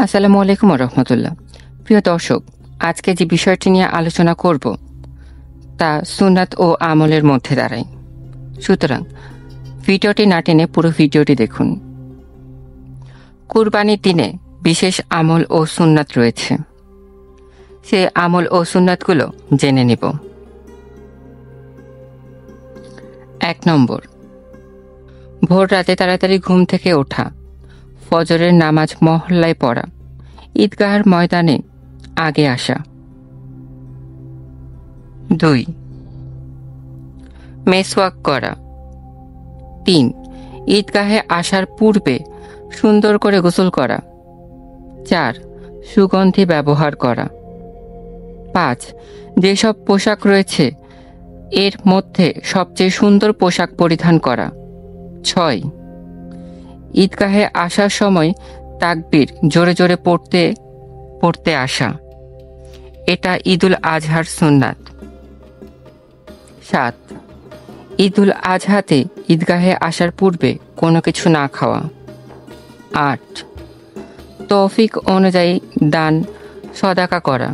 আসসালামু আলাইকুম রহমতুল্লাহ। প্রিয় দর্শক, আজকে যে বিষয়টি নিয়ে আলোচনা করব তা সুন্নাত ও আমলের মধ্যে দাঁড়ায়। সুতরাং ভিডিওটি না টেনে পুরো ভিডিওটি দেখুন। কুরবানির দিনে বিশেষ আমল ও সুন্নাত রয়েছে, সে আমল ও সুন্নাতগুলো জেনে নিব। 1 নম্বর, ভোর রাতে তাড়াতাড়ি ঘুম থেকে ওঠা, ফজরের নামাজ মহল্লায় পড়া, ঈদগাহের ময়দানে আগে আসা। 2, মেসওয়াক করা। 3, ঈদগাহে আসার পূর্বে সুন্দর করে গোসল করা। 4, সুগন্ধি ব্যবহার করা। 5, যেসব পোশাক রয়েছে এর মধ্যে সবচেয়ে সুন্দর পোশাক পরিধান করা। 6, ঈদগাহে আসার সময় তাকবীর জোরে জোরে পড়তে পড়তে আসা, এটা ঈদুল আজহার সুন্নাত। 7, ঈদুল আজহাতে ঈদগাহে আসার পূর্বে কোনো কিছু না খাওয়া। 8, তৌফিক অনুযায়ী দান সদাকা করা।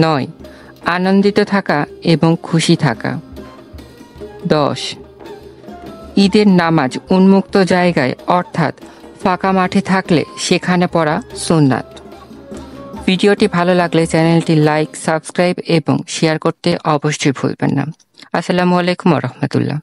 9, আনন্দিত থাকা এবং খুশি থাকা। 10, ঈদের নামাজ উন্মুক্ত জায়গায় অর্থাৎ ফাঁকা মাঠে থাকলে সেখানে পড়া সুন্নাত। ভিডিওটি ভালো লাগলে চ্যানেলটি লাইক, সাবস্ক্রাইব এবং শেয়ার করতে অবশ্যই ভুলবেন না। আসসালামু আলাইকুম রহমতুল্লাহ।